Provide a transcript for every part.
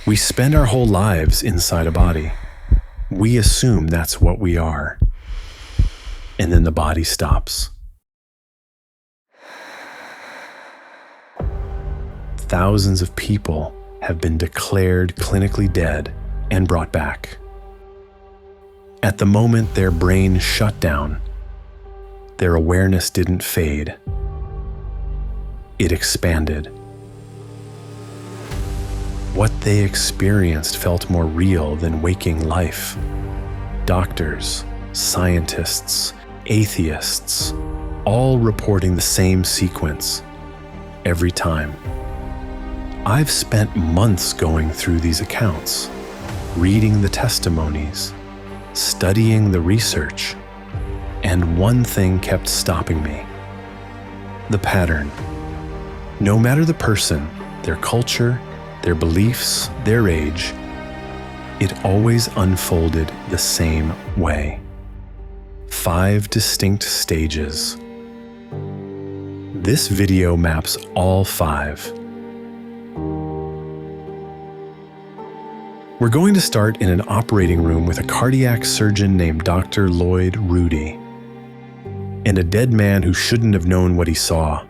We spend our whole lives inside a body. We assume that's what we are. And then the body stops. Thousands of people have been declared clinically dead and brought back. At the moment their brain shut down, their awareness didn't fade. It expanded. What they experienced felt more real than waking life. Doctors, scientists, atheists, all reporting the same sequence every time. I've spent months going through these accounts, reading the testimonies, studying the research, and one thing kept stopping me: the pattern. No matter the person, their culture, their beliefs, their age, it always unfolded the same way. 5 distinct stages. This video maps all 5. We're going to start in an operating room with a cardiac surgeon named Dr. Lloyd Rudy, and a dead man who shouldn't have known what he saw.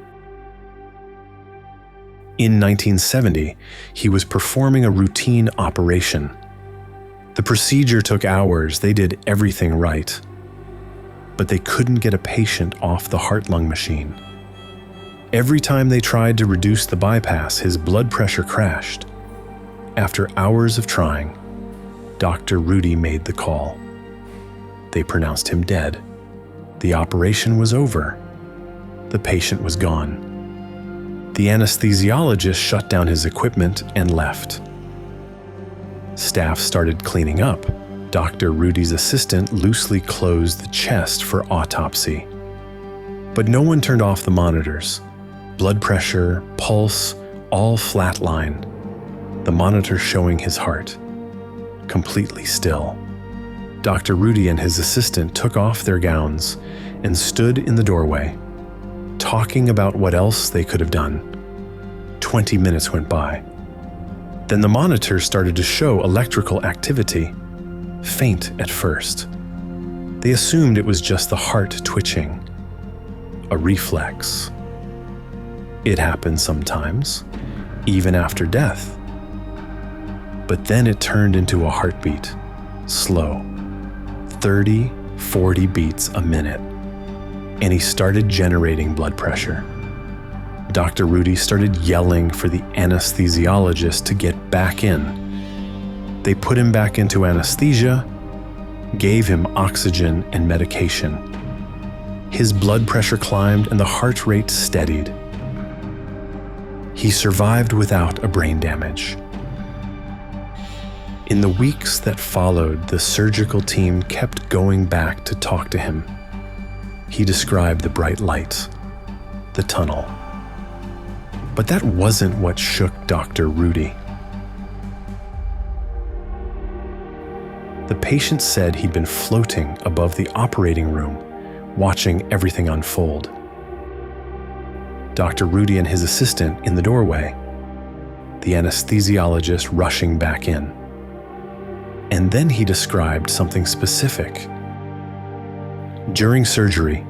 In 1970, he was performing a routine operation. The procedure took hours, they did everything right. But they couldn't get a patient off the heart-lung machine. Every time they tried to reduce the bypass, his blood pressure crashed. After hours of trying, Dr. Rudy made the call. They pronounced him dead. The operation was over. The patient was gone. The anesthesiologist shut down his equipment and left. Staff started cleaning up. Dr. Rudy's assistant loosely closed the chest for autopsy. But no one turned off the monitors. Blood pressure, pulse, all flatline. The monitor showing his heart, completely still. Dr. Rudy and his assistant took off their gowns and stood in the doorway, talking about what else they could have done. 20 minutes went by. Then the monitor started to show electrical activity, faint at first. They assumed it was just the heart twitching, a reflex. It happens sometimes, even after death. But then it turned into a heartbeat, slow, 30, 40 beats a minute, and he started generating blood pressure. Dr. Rudy started yelling for the anesthesiologist to get back in. They put him back into anesthesia, gave him oxygen and medication. His blood pressure climbed and the heart rate steadied. He survived without a brain damage. In the weeks that followed, the surgical team kept going back to talk to him. He described the bright light, the tunnel. But that wasn't what shook Dr. Rudy. The patient said he'd been floating above the operating room, watching everything unfold. Dr. Rudy and his assistant in the doorway, the anesthesiologist rushing back in. And then he described something specific. During surgery,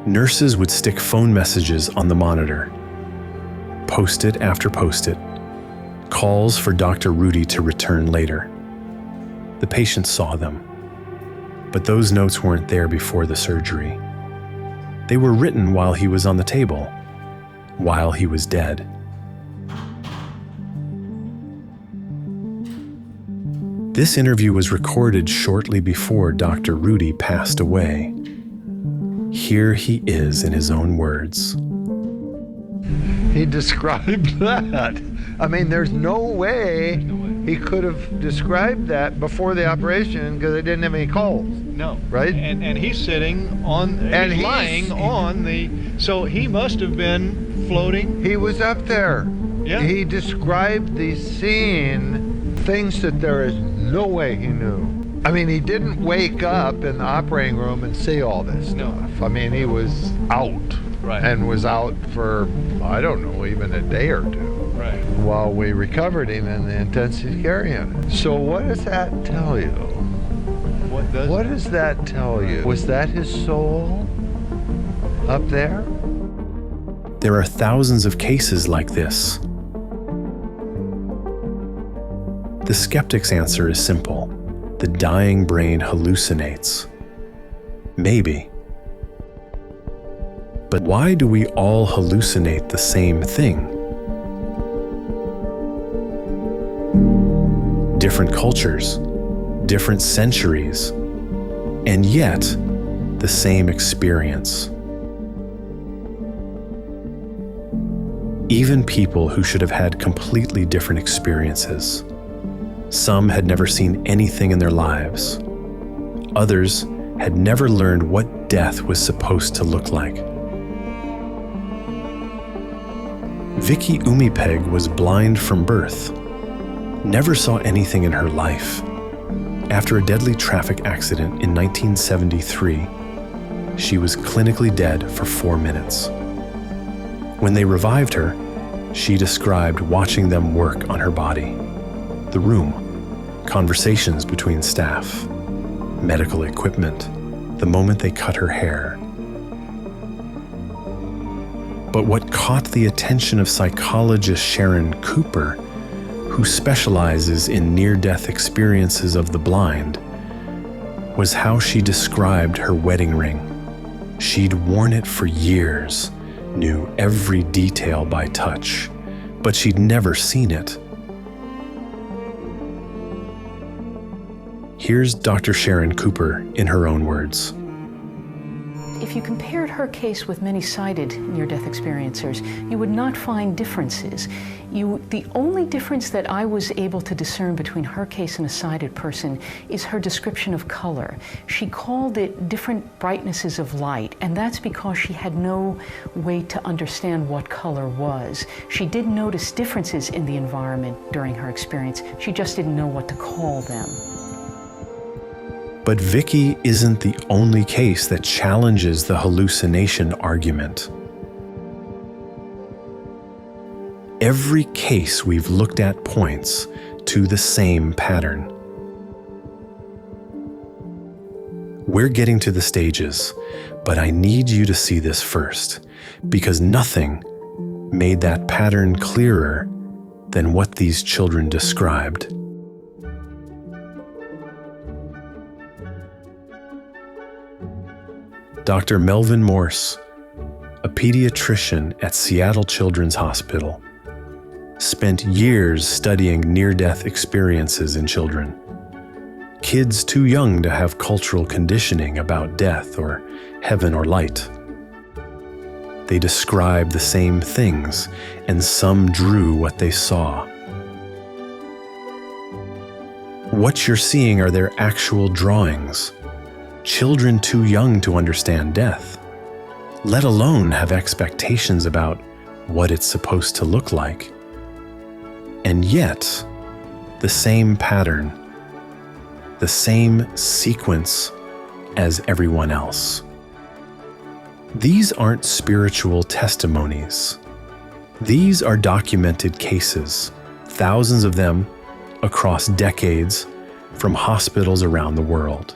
nurses would stick phone messages on the monitor, post-it after post-it, calls for Dr. Rudy to return later. The patient saw them, but those notes weren't there before the surgery. They were written while he was on the table, while he was dead. This interview was recorded shortly before Dr. Rudy passed away. Here he is in his own words. He described that. I mean, there's no way he could have described that before the operation because they didn't have any calls. No. Right? And he's sitting on, And he's he's- lying on the, so he must have been floating. He was up there. Yeah. He described the scene, things that there is no way he knew. I mean, he didn't wake up in the operating room and see all this stuff. No. I mean, he was out. Right. And was out for, I don't know, even a day or two. Right. Right. while we recovered him in the intensive care unit. So what does that tell you? What does that tell you? Was that his soul up there? There are thousands of cases like this. The skeptic's answer is simple. The dying brain hallucinates. Maybe. But why do we all hallucinate the same thing? Different cultures, different centuries, and yet the same experience. Even people who should have had completely different experiences. Some had never seen anything in their lives. Others had never learned what death was supposed to look like. Vicky Umipeg was blind from birth, never saw anything in her life. After a deadly traffic accident in 1973, she was clinically dead for 4 minutes. When they revived her, she described watching them work on her body. The room, conversations between staff, medical equipment, the moment they cut her hair. But what caught the attention of psychologist Sharon Cooper, who specializes in near-death experiences of the blind, was how she described her wedding ring. She'd worn it for years, knew every detail by touch, but she'd never seen it. Here's Dr. Sharon Cooper in her own words. If you compared her case with many sighted near-death experiencers, you would not find differences. The only difference that I was able to discern between her case and a sighted person is her description of color. She called it different brightnesses of light, and that's because she had no way to understand what color was. She did notice differences in the environment during her experience. She just didn't know what to call them. But Vicky isn't the only case that challenges the hallucination argument. Every case we've looked at points to the same pattern. We're getting to the stages, but I need you to see this first, because nothing made that pattern clearer than what these children described. Dr. Melvin Morse, a pediatrician at Seattle Children's Hospital, spent years studying near-death experiences in children. Kids too young to have cultural conditioning about death or heaven or light. They described the same things, and some drew what they saw. What you're seeing are their actual drawings. Children too young to understand death, let alone have expectations about what it's supposed to look like. And yet, the same pattern, the same sequence as everyone else. These aren't spiritual testimonies. These are documented cases, thousands of them across decades from hospitals around the world.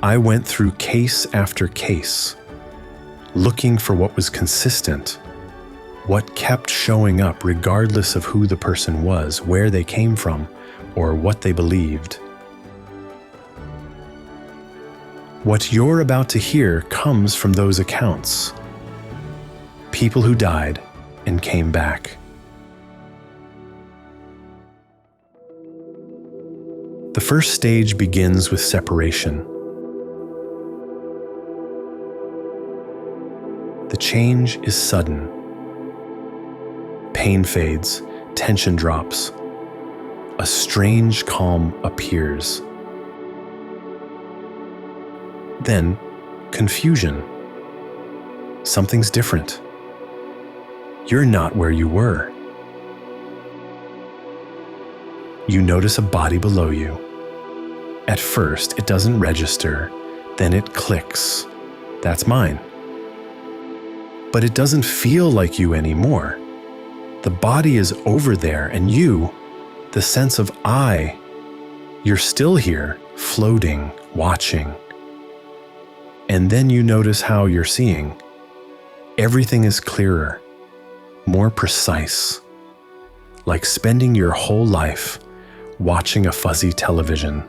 I went through case after case, looking for what was consistent, what kept showing up regardless of who the person was, where they came from, or what they believed. What you're about to hear comes from those accounts. People who died and came back. The first stage begins with separation. The change is sudden. Pain fades, tension drops. A strange calm appears. Then, confusion. Something's different. You're not where you were. You notice a body below you. At first, it doesn't register, then it clicks. That's mine. But it doesn't feel like you anymore. The body is over there, and you, the sense of I, you're still here, floating, watching. And then you notice how you're seeing. Everything is clearer, more precise, like spending your whole life watching a fuzzy television,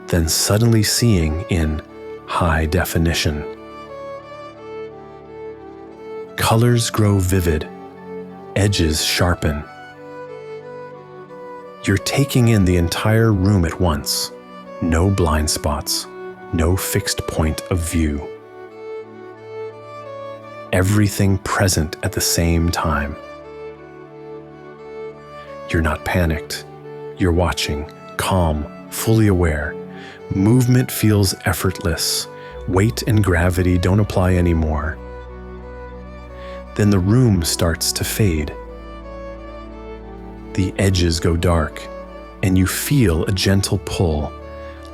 then suddenly seeing in high definition. Colors grow vivid, edges sharpen. You're taking in the entire room at once, no blind spots, no fixed point of view. Everything present at the same time. You're not panicked. You're watching, calm, fully aware. Movement feels effortless. Weight and gravity don't apply anymore. Then the room starts to fade. The edges go dark, and you feel a gentle pull,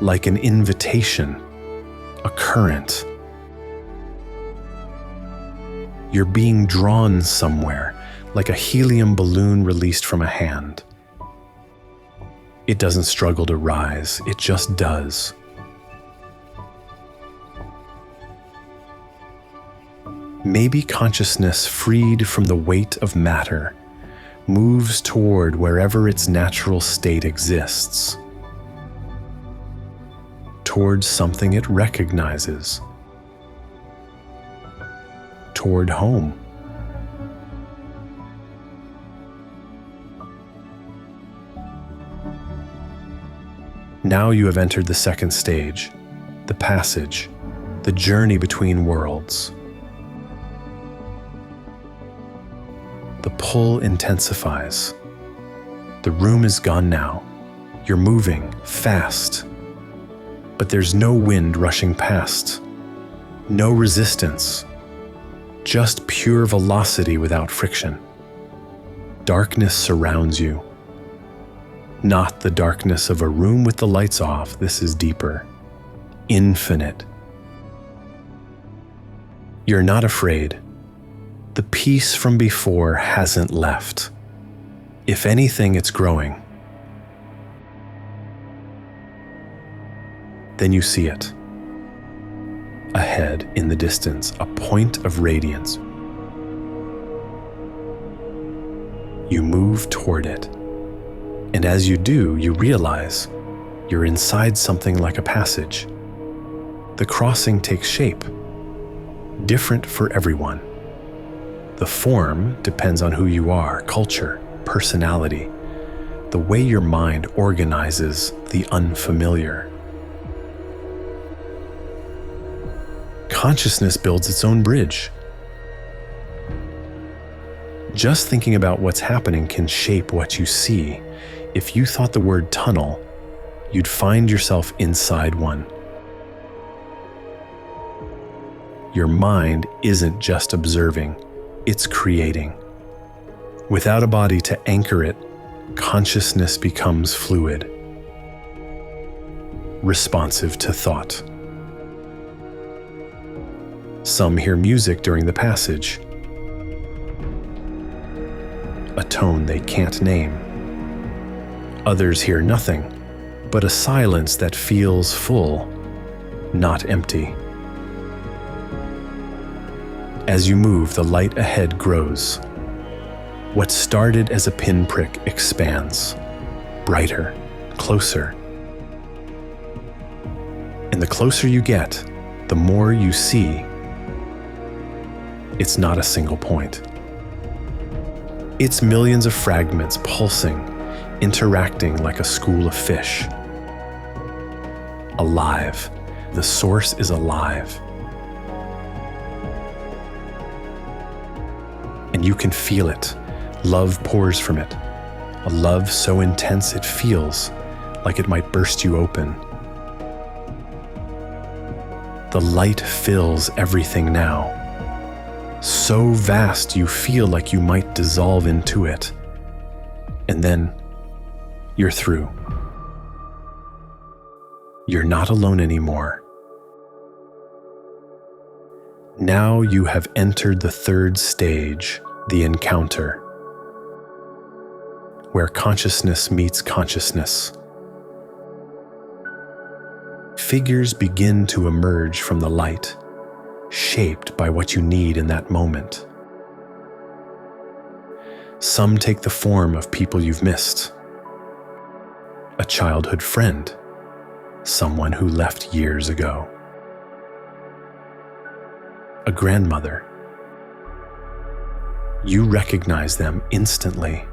like an invitation, a current. You're being drawn somewhere, like a helium balloon released from a hand. It doesn't struggle to rise, it just does. Maybe consciousness, freed from the weight of matter, moves toward wherever its natural state exists, towards something it recognizes, toward home. Now you have entered the second stage, the passage, the journey between worlds. The pull intensifies. The room is gone now. You're moving fast, but there's no wind rushing past, no resistance, just pure velocity without friction. Darkness surrounds you. Not the darkness of a room with the lights off. This is deeper, infinite. You're not afraid. The peace from before hasn't left. If anything, it's growing. Then you see it. Ahead, in the distance, a point of radiance. You move toward it. And as you do, you realize you're inside something like a passage. The crossing takes shape, different for everyone. The form depends on who you are, culture, personality, the way your mind organizes the unfamiliar. Consciousness builds its own bridge. Just thinking about what's happening can shape what you see. If you thought the word tunnel, you'd find yourself inside one. Your mind isn't just observing, it's creating. Without a body to anchor it, consciousness becomes fluid, responsive to thought. Some hear music during the passage, a tone they can't name. Others hear nothing, but a silence that feels full, not empty. As you move, the light ahead grows. What started as a pinprick expands, brighter, closer. And the closer you get, the more you see. It's not a single point. It's millions of fragments pulsing, interacting like a school of fish. Alive. The source is alive. And you can feel it. Love pours from it. A love so intense it feels like it might burst you open. The light fills everything now. So vast you feel like you might dissolve into it. And then you're through. You're not alone anymore. Now you have entered the third stage, the encounter. where consciousness meets consciousness. Figures begin to emerge from the light, shaped by what you need in that moment. Some take the form of people you've missed. A childhood friend, someone who left years ago. A grandmother. You recognize them instantly.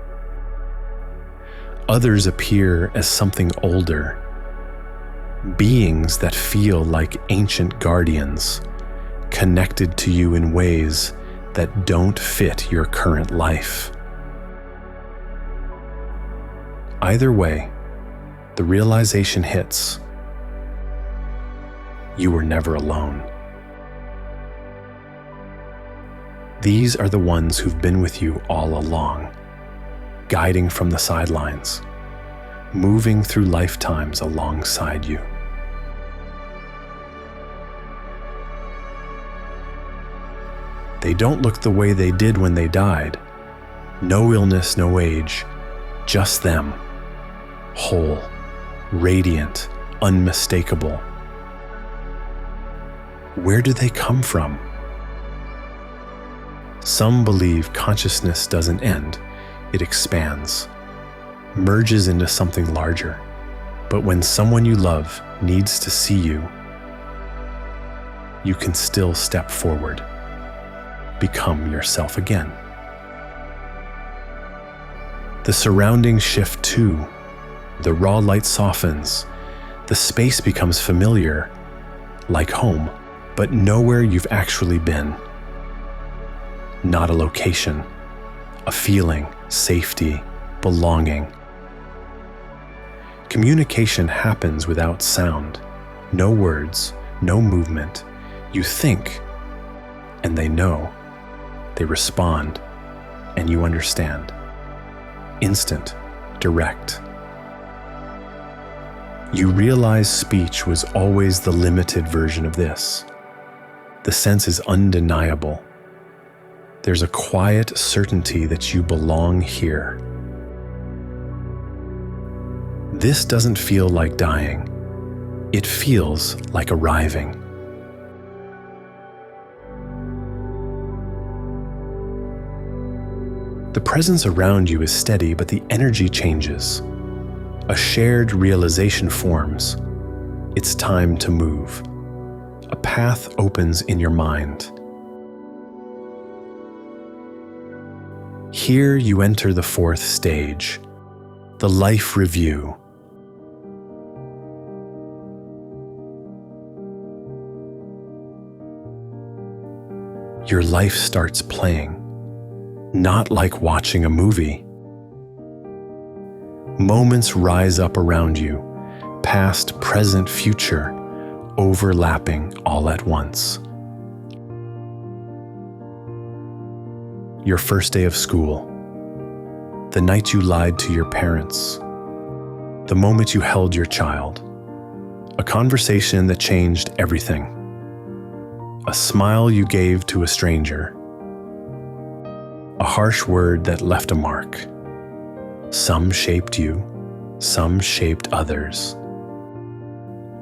Others appear as something older, beings that feel like ancient guardians, connected to you in ways that don't fit your current life. Either way, the realization hits. You were never alone. These are the ones who've been with you all along, guiding from the sidelines, moving through lifetimes alongside you. They don't look the way they did when they died. No illness, no age, just them, whole, radiant, unmistakable. Where do they come from? Some believe consciousness doesn't end, it expands, merges into something larger. But when someone you love needs to see you, you can still step forward, become yourself again. The surroundings shift too. The raw light softens. The space becomes familiar, like home, but nowhere you've actually been. Not a location, a feeling, safety, belonging. Communication happens without sound, no words, no movement. You think, and they know. They respond, and you understand. Instant, direct. You realize speech was always the limited version of this. The sense is undeniable. There's a quiet certainty that you belong here. This doesn't feel like dying. It feels like arriving. The presence around you is steady, but the energy changes. A shared realization forms. It's time to move. A path opens in your mind. Here you enter the fourth stage, the life review. Your life starts playing. Not like watching a movie. Moments rise up around you, past, present, future, overlapping all at once. Your first day of school, the night you lied to your parents, the moment you held your child, a conversation that changed everything, a smile you gave to a stranger, a harsh word that left a mark. Some shaped you, some shaped others.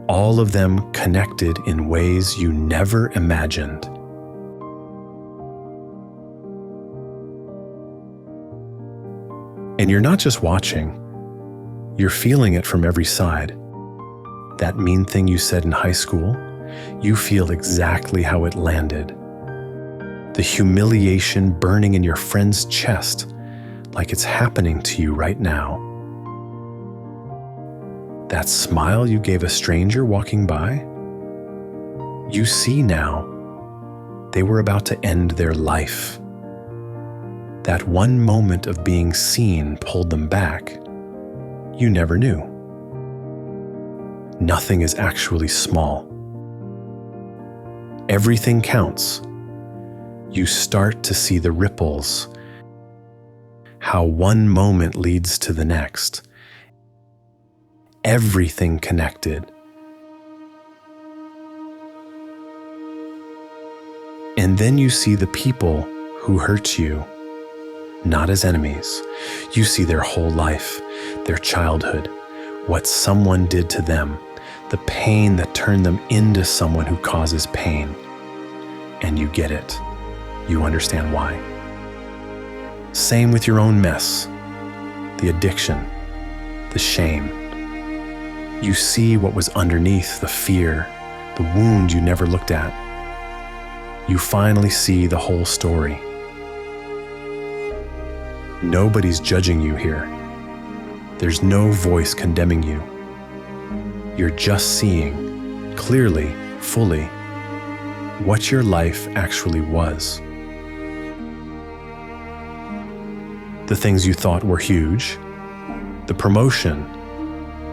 All of them connected in ways you never imagined. And you're not just watching, you're feeling it from every side. That mean thing you said in high school, you feel exactly how it landed. The humiliation burning in your friend's chest, like it's happening to you right now. That smile you gave a stranger walking by, you see now, they were about to end their life. That one moment of being seen pulled them back. You never knew. Nothing is actually small. Everything counts. You start to see the ripples, how one moment leads to the next. Everything connected. And then you see the people who hurt you, not as enemies. You see their whole life, their childhood, what someone did to them, the pain that turned them into someone who causes pain. And you get it. You understand why. Same with your own mess, the addiction, the shame. You see what was underneath, the fear, the wound you never looked at. You finally see the whole story. Nobody's judging you here. There's no voice condemning you. You're just seeing, clearly, fully, what your life actually was. The things you thought were huge, the promotion,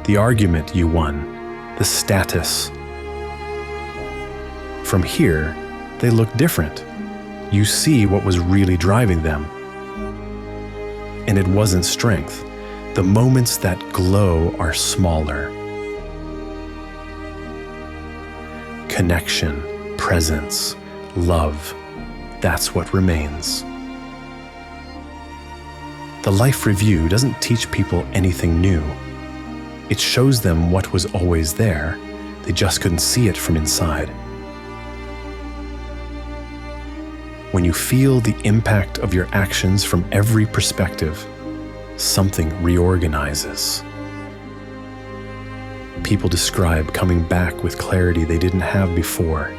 the argument you won, the status. From here, they look different. You see what was really driving them. And it wasn't strength. The moments that glow are smaller. Connection, presence, love, that's what remains. The life review doesn't teach people anything new. It shows them what was always there. They just couldn't see it from inside. When you feel the impact of your actions from every perspective, something reorganizes. People describe coming back with clarity they didn't have before.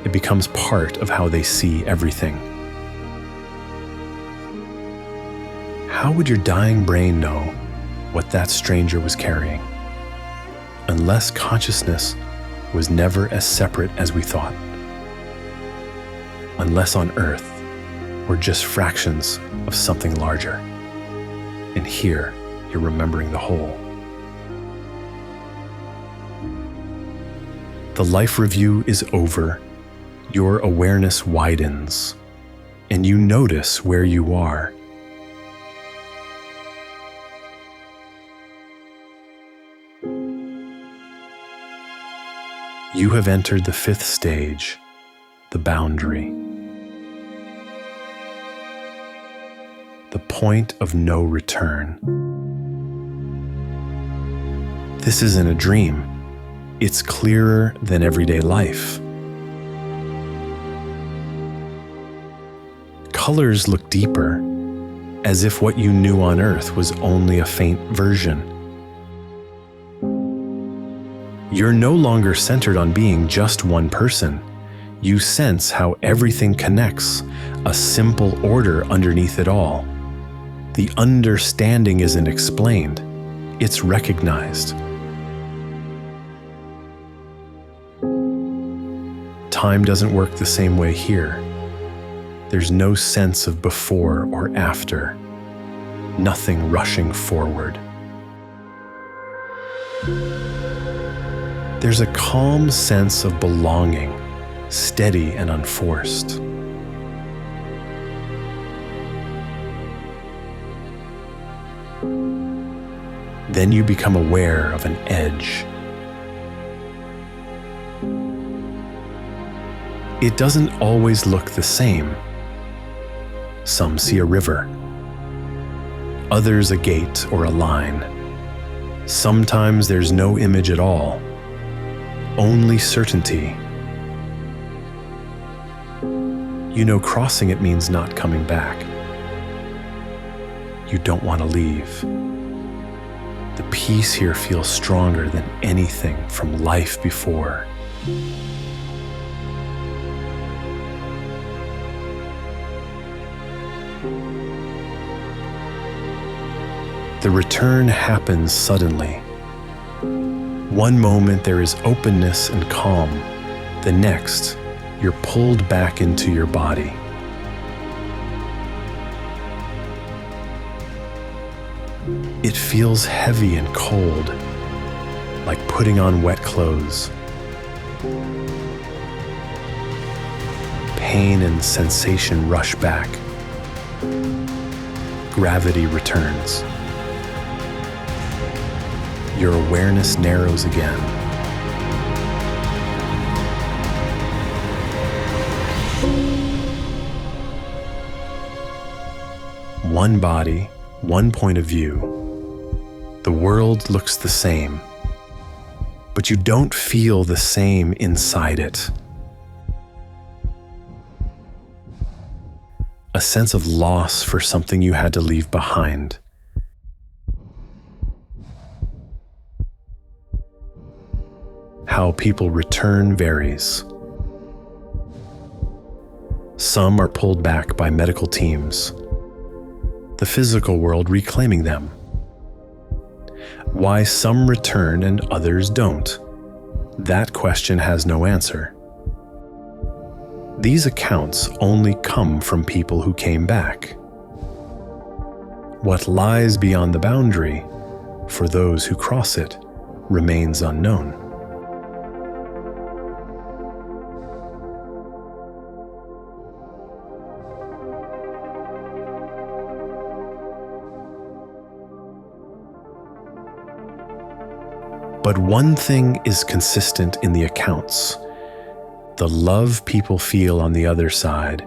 It becomes part of how they see everything. How would your dying brain know what that stranger was carrying? Unless consciousness was never as separate as we thought. Unless on Earth we're just fractions of something larger. And here you're remembering the whole. The life review is over. Your awareness widens, and you notice where you are. You have entered the fifth stage, the boundary. The point of no return. This isn't a dream. It's clearer than everyday life. Colors look deeper, as if what you knew on Earth was only a faint version. You're no longer centered on being just one person. You sense how everything connects, a simple order underneath it all. The understanding isn't explained, it's recognized. Time doesn't work the same way here. There's no sense of before or after, nothing rushing forward. There's a calm sense of belonging, steady and unforced. Then you become aware of an edge. It doesn't always look the same. Some see a river, others a gate or a line. Sometimes there's no image at all, only certainty. You know crossing it means not coming back. You don't want to leave. The peace here feels stronger than anything from life before. The return happens suddenly. One moment there is openness and calm. The next, you're pulled back into your body. It feels heavy and cold, like putting on wet clothes. Pain and sensation rush back. Gravity returns. Your awareness narrows again. one body, one point of view. The world looks the same, but you don't feel the same inside it. A sense of loss for something you had to leave behind. How people return varies. Some are pulled back by medical teams, the physical world reclaiming them. Why some return and others don't? That question has no answer. These accounts only come from people who came back. What lies beyond the boundary, for those who cross it, remains unknown. But one thing is consistent in the accounts. The love people feel on the other side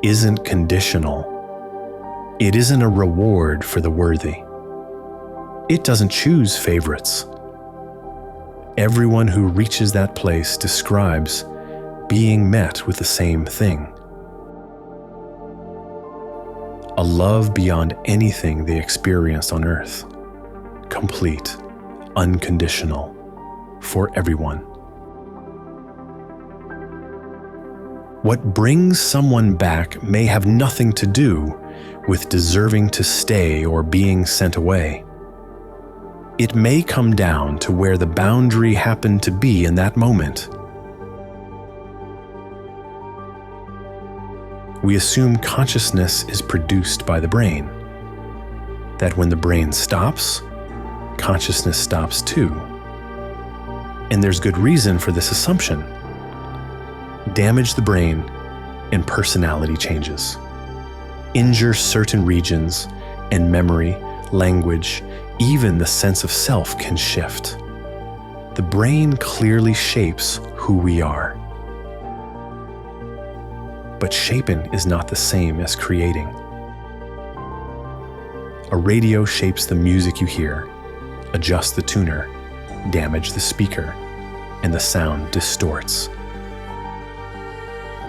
isn't conditional. It isn't a reward for the worthy. It doesn't choose favorites. Everyone who reaches that place describes being met with the same thing. A love beyond anything they experienced on earth. Complete. Unconditional, for everyone. What brings someone back may have nothing to do with deserving to stay or being sent away. It may come down to where the boundary happened to be in that moment. We assume consciousness is produced by the brain, that when the brain stops, consciousness stops too. And there's good reason for this assumption. Damage the brain and personality changes. Injure certain regions and memory, language, even the sense of self can shift. The brain clearly shapes who we are. But shaping is not the same as creating. A radio shapes the music you hear, adjust the tuner, damage the speaker, and the sound distorts.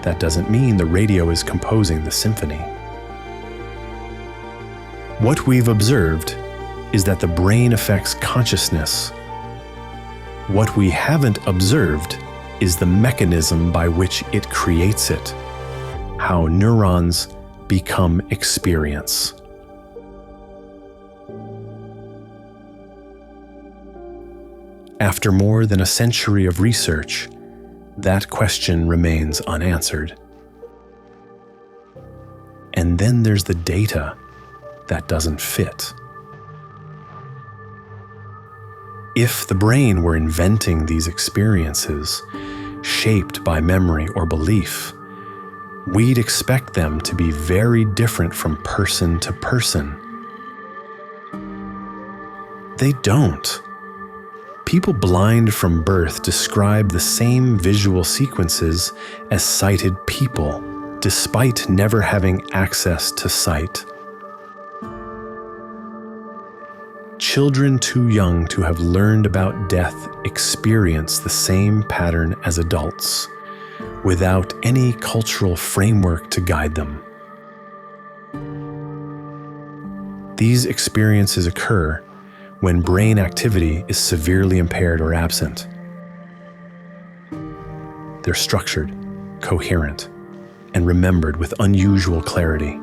That doesn't mean the radio is composing the symphony. What we've observed is that the brain affects consciousness. What we haven't observed is the mechanism by which it creates it, how neurons become experience. After more than a century of research, that question remains unanswered. And then there's the data that doesn't fit. If the brain were inventing these experiences, shaped by memory or belief, we'd expect them to be very different from person to person. They don't. People blind from birth describe the same visual sequences as sighted people, despite never having access to sight. Children too young to have learned about death experience the same pattern as adults, without any cultural framework to guide them. These experiences occur when brain activity is severely impaired or absent. They're structured, coherent, and remembered with unusual clarity,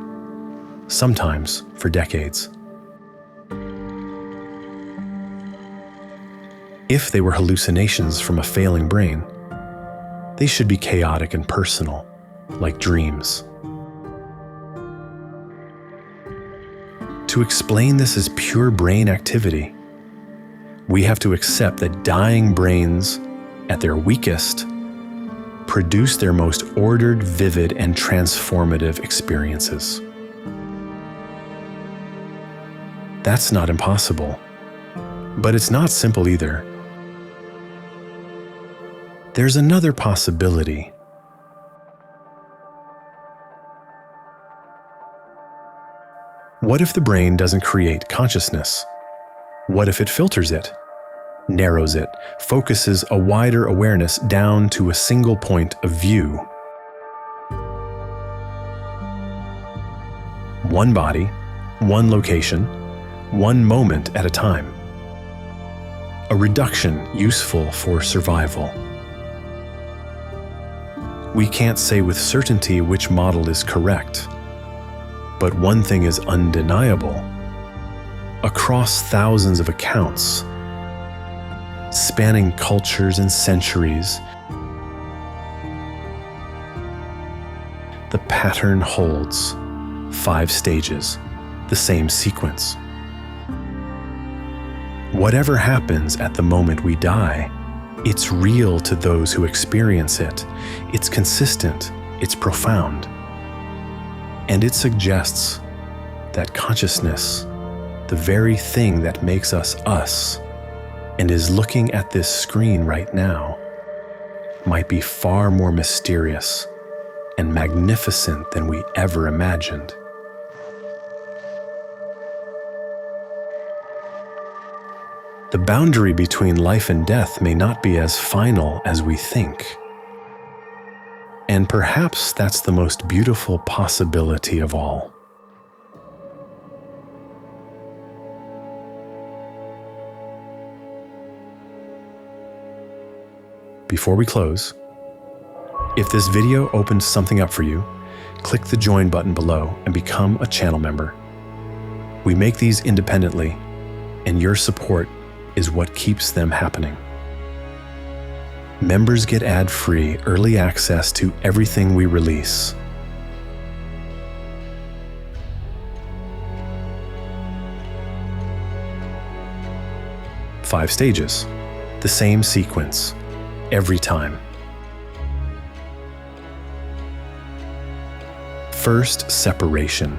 sometimes for decades. If they were hallucinations from a failing brain, they should be chaotic and personal, like dreams. To explain this as pure brain activity, we have to accept that dying brains, at their weakest, produce their most ordered, vivid, and transformative experiences. That's not impossible, but it's not simple either. There's another possibility. What if the brain doesn't create consciousness? What if it filters it, narrows it, focuses a wider awareness down to a single point of view? One body, one location, one moment at a time. A reduction useful for survival. We can't say with certainty which model is correct, but one thing is undeniable. Across thousands of accounts, spanning cultures and centuries, the pattern holds. 5 stages, the same sequence. Whatever happens at the moment we die, it's real to those who experience it. It's consistent, it's profound. And it suggests that consciousness, the very thing that makes us us, and is looking at this screen right now, might be far more mysterious and magnificent than we ever imagined. The boundary between life and death may not be as final as we think. And perhaps that's the most beautiful possibility of all. Before we close, if this video opened something up for you, click the join button below and become a channel member. We make these independently, and your support is what keeps them happening. Members get ad-free early access to everything we release. Five stages, the same sequence, every time. First, separation.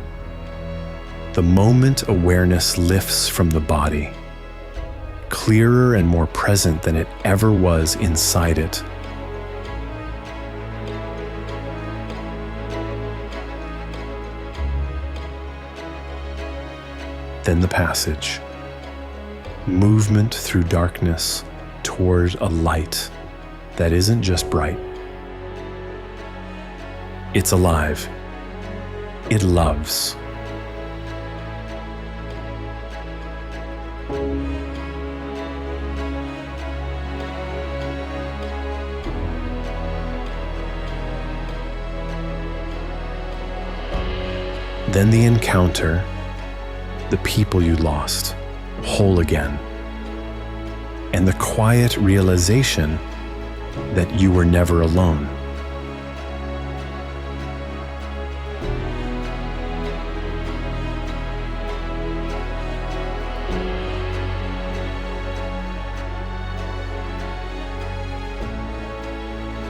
The moment awareness lifts from the body, clearer and more present than it ever was inside it. Then the passage, movement through darkness toward a light that isn't just bright. It's alive. It loves. Then the encounter, the people you lost, whole again, and the quiet realization that you were never alone.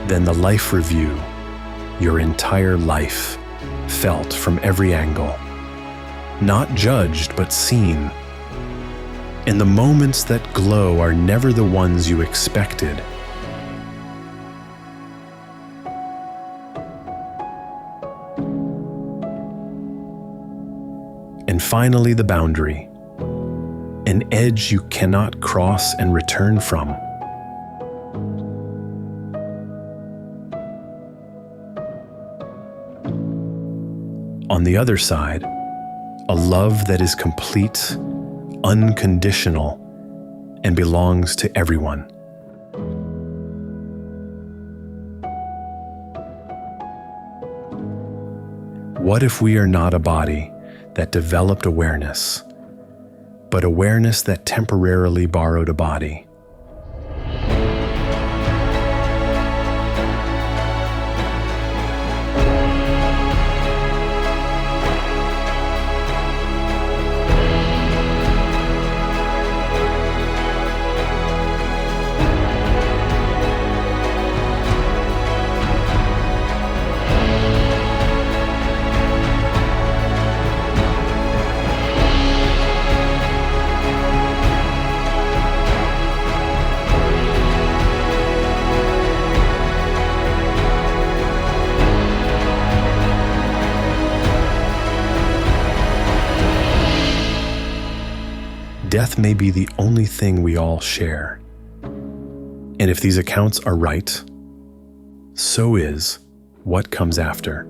Then the life review, your entire life, felt from every angle, not judged but seen. And the moments that glow are never the ones you expected. And finally, the boundary, an edge you cannot cross and return from. On the other side, a love that is complete, unconditional, and belongs to everyone. What if we are not a body that developed awareness, but awareness that temporarily borrowed a body? death may be the only thing we all share. And if these accounts are right, so is what comes after.